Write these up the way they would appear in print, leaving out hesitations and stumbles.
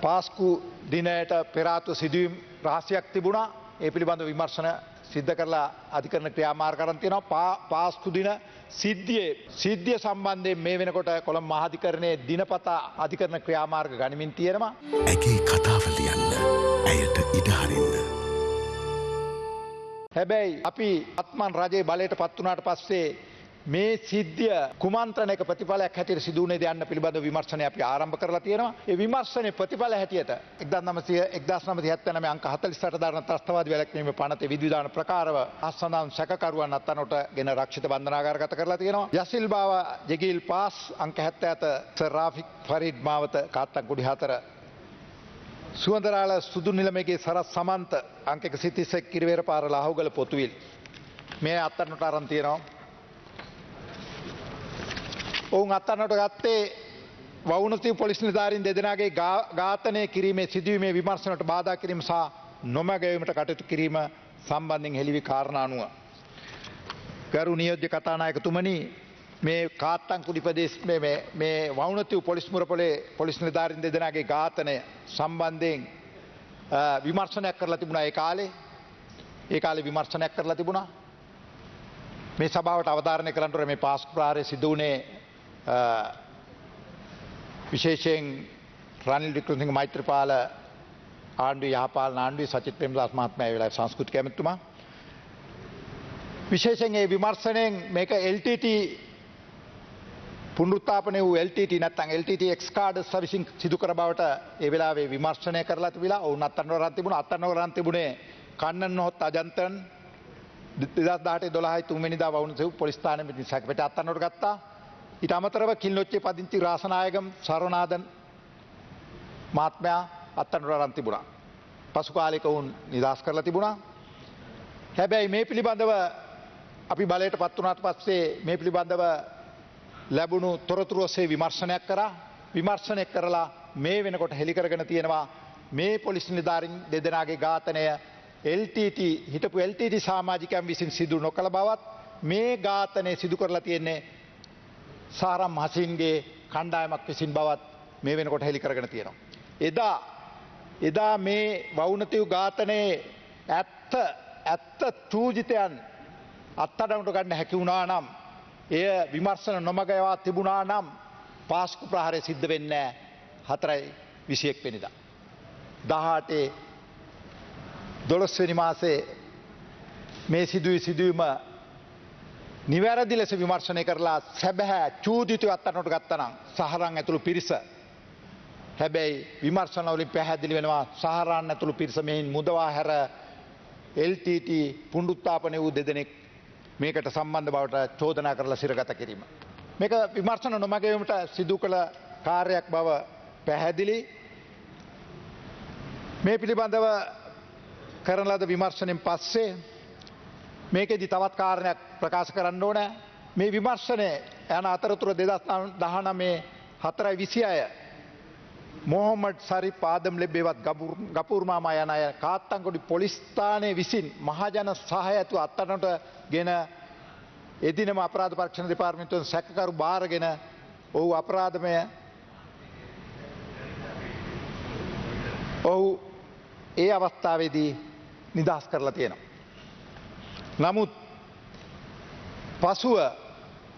පාස්කු දිනයට පෙර ආත්ව සිදුවීම් රහසයක් තිබුණා. ඒ පිළිබඳ විමර්ශන සිද්ධ කරලා අධිකරණ ක්‍රියාමාර්ග කරන් තියෙනවා. පාස්කු දින සිද්ධිය සම්බන්ධයෙන් මේ වෙනකොට කොළඹ මහාධිකරණයේ දිනපතා අධිකරණ ක්‍රියාමාර්ග ගනිමින් තියෙනවා. ඇගේ කතාව ලියන්න, ඇයට ඉඩ හරින්න. හැබැයි අපි අත්මන් රජයේ බලයට පත් වුණාට පස්සේ මේ සිද්ධිය කුමන්ත්‍රණයක ප්‍රතිඵලයක් හැටියට සිදු වුණේ යන්න පිළිබඳ විමර්ශනය අපි ආරම්භ කරලා තියෙනවා. ඒ විමර්ශනයේ ප්‍රතිඵල හැටියට 1979 අංක 48 දරන ත්‍රස්තවාදී වැළැක්වීමේ පනතේ විධිවිධාන ප්‍රකාරව අසඳන් සැකකරුවන් අත්අඩංගුවට ගෙන රක්ෂිත බන්ධනාගාරගත කරලා තියෙනවා. යසිල් බාවා ජගීල් පාස් අංක 77 සර් රාෆික් ෆරීඩ් මාවත කාත්තන්කුඩි 4 සුවඳරාල සුදු නිලමේගේ සරත් සමන්ත අංක 131 කිරිවේර පාර ලාහුගල පොතුවිල් මේ අත්අඩංගුවට අරන් තියෙනවා. ඔවුන් අත්අඩංගුවට ගත්තේ වවුනතිව් පොලිස් නිලධාරීන් දෙදෙනාගේ ඝාතනය කිරීමේ සිදුවීමේ විමර්ශනයට බාධා කිරීම සහ නොමැගවීමට කටයුතු කිරීම සම්බන්ධයෙන් හෙළිවි කාරණා අනුව ගරු නියෝජ්‍ය කතානායකතුමනි මේ කාත්තන්කුඩි ප්‍රදේශයේ මේ වවුනතිව් පොලිස් මුරපොලේ පොලිස් නිලධාරීන් දෙදෙනාගේ ඝාතනය සම්බන්ධයෙන් විමර්ශනයක් කරලා තිබුණා. ඒ කාලේ විමර්ශනයක් කරලා තිබුණා. මේ සභාවට අවධාරණය කරන්නට මේ පාස්කු ප්‍රහාරය සිදු වුණේ විශේෂයෙන් රනිල් වික්‍රමසිංහ මෛත්‍රීපාල ආණ්ඩුවේ යහපාලන ආණ්ඩුවේ සචිත් ප්‍රේමදාස මහත්මයා ඒ වෙලාවේ සංස්කෘතික ඇමතිතුමා විශේෂයෙන් මේ විමර්ශනයෙන් මේක LTT පුනරුත්ථාපනය වූ LTT නැත්නම් LTT එක්ස් කාඩ් සර්විසිං සිදු කර බවට ඒ වෙලාවේ විමර්ශනය කරලා තිබිලා ඔවුන් අත්අඩංගුවට තිබුණා. අත්අඩංගුවට තිබුණේ කන්නන් නොහොත් අජන්තන් 2018 12 තුන්වෙනිදා වවුනතිව් පොලිස් ස්ථානයේ සැකපෙට අත්අඩංගුවට ගත්තා. ඊට අමතරව කිල්ලොච්චේ පදිංචි රාසනායකම් සරණාදන් මහත්මයා අත්අඩංගුවට තිබුණා. පසු කාලයක වුන් නිදහස් කරලා තිබුණා. හැබැයි මේ පිළිබඳව අපි බලයට පත් වුණාට පස්සේ මේ පිළිබඳව ලැබුණු තොරතුරු ඔස්සේ විමර්ශනයක් කරා. විමර්ශනය කරලා මේ වෙනකොට හෙළි කරගෙන තියෙනවා මේ පොලිස් නිලධාරීන් දෙදෙනාගේ ඝාතනය LTT හිටපු LTT සමාජිකයන් විසින් සිදු නොකළ බවත් මේ ඝාතනය සිදු කරලා තියෙන්නේ සාරම් හසින්ගේ කණ්ඩායමක් විසින් බවත් මේ වෙනකොට හෙළි කරගෙන තියෙනවා. එදා මේ වවුනතිව් ඝාතනයේ ඇත්ත ත්‍රූජිතයන් අත්අඩංගුවට ගන්න හැකි වුණා නම් එය විමර්ශන නොමග යවා තිබුණා නම් පාස්කු ප්‍රහාරය සිද්ධ වෙන්නේ 4/21 වෙනිදා 18 12 වෙනි මාසේ මේ සිදුවීම නිවැරදි ලෙස විමර්ශනය කරලා සැබෑ චූදිතව අත්අඩංගුවට ගත්තා නම් සහරන් ඇතුළු පිරිස හැබැයි විමර්ශන වලින් පැහැදිලි වෙනවා සහරන් ඇතුළු පිරිස මෙයින් මුදවා හැර LTT පුනරුත්ථාපනය වූ දෙදෙනෙක් මේකට සම්බන්ධ බවට චෝදනා කරලා සිරගත කිරීම. මේක විමර්ශන නොමගවීමට සිදු කළ කාර්යයක් බව පැහැදිලි. මේ පිළිබඳව කරන ලද විමර්ශනයෙන් පස්සේ මේකෙදි තවත් කාරණයක් ප්‍රකාශ කරන්න ඕන. මේ විමර්ශනය යන අතරතුර 2019 4/26 මොහොමඩ් සරිප් ආදම් ලෙබ්බේවත් ගපූර් මාමා යන අය කාත්තන්කුඩි පොලිස් ස්ථානයේ විසින් මහජන සහාය ඇතුව අත්අඩංගුවට ගෙන එදිනම අපරාධ පරීක්ෂණ දෙපාර්තමේන්තුවෙන් සැකකරු බාරගෙන ඔහු අපරාධමය ඔහු ඒ අවස්ථාවේදී නිදහස් කරලා තියෙනවා. නමුත් පසුව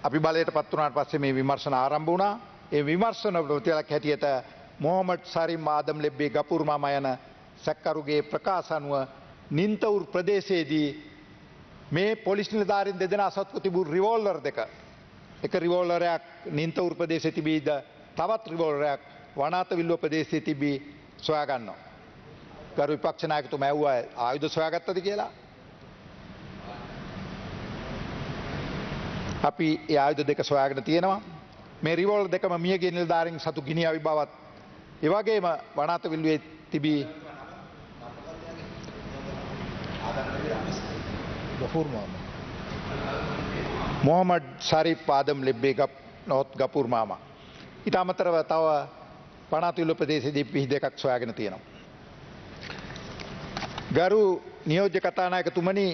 අපි බලයට පත් වුණාට පස්සේ මේ විමර්ශන ආරම්භ වුණා. ඒ විමර්ශන ප්‍රතිඵලයක් හැටියට මොහොමඩ් සරිම් ආදම් ලෙබ්බේ ගපූර් මාමා යන සැකකරුගේ ප්‍රකාශ අනුව නින්තවුර් ප්‍රදේශයේදී මේ පොලිස් නිලධාරීන් දෙදෙනා සතුව තිබූ රිවෝල්වර් දෙක එක රිවෝල්වරයක් නින්තවුර් ප්‍රදේශයේ තිබීද තවත් රිවෝල්වරයක් වනාත විල්ලුව ප්‍රදේශයේ තිබී සොයා ගන්නවා. ගරු විපක්ෂ නායකතුමා ඇහුවා ආයුධ සොයාගත්තද කියලා. අපි ඒ ආයුධ දෙක සොයාගෙන තියෙනවා. මේ රිවෝල්වර් දෙකම මියගිය නිලධාරීන් සතු ගිනි අවි බවත් ඒ වගේම වනාත විල්ලුවේ තිබී මොහොමඩ් සරිප් ආදම් ලෙබ්බේ නොත් ගපූර් මාමා. ඊට අමතරව තව වනාත විල්ලුව ප්‍රදේශයේදී පිහි දෙකක් සොයාගෙන තියෙනවා. ගරු නියෝජ්‍ය කතානායකතුමනි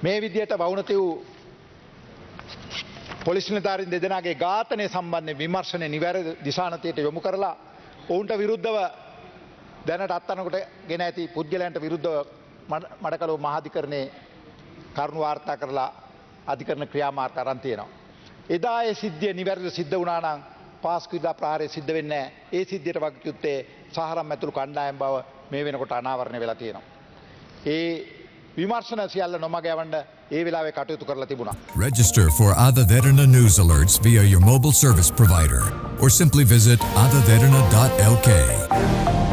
මේ විදියට වවුනතිව් පොලිස් නිලධාරීන් දෙදෙනාගේ ඝාතනය සම්බන්ධයෙන් විමර්ශනය නිවැරදි දිශානතියට යොමු කරලා ඔවුන්ට විරුද්ධව දැනට අත්අඩංගුවට ගෙන ඇති පුද්ගලයන්ට විරුද්ධව මඩකලව මහාධිකරණයේ කරුණු වාර්තා කරලා අධිකරණ ක්‍රියාමාර්ග අරන් තියෙනවා. එදා ඒ සිද්ධිය නිවැරදිව සිද්ධ වුණා නම් පාස්කුවිදා ප්‍රහාරය සිද්ධ වෙන්නේ නැහැ. ඒ සිද්ධියට වග යුත්තේ සහරම් ඇතුළු කණ්ඩායම් බව මේ වෙනකොට අනාවරණය වෙලා තියෙනවා. ඒ විමර්ශන සියල්ල නොමග යවන්න ඒ වෙලාවේ කටයුතු කරලා තිබුණා. Register for Ada Derana news alerts via your mobile service provider or simply visit adaderana.lk.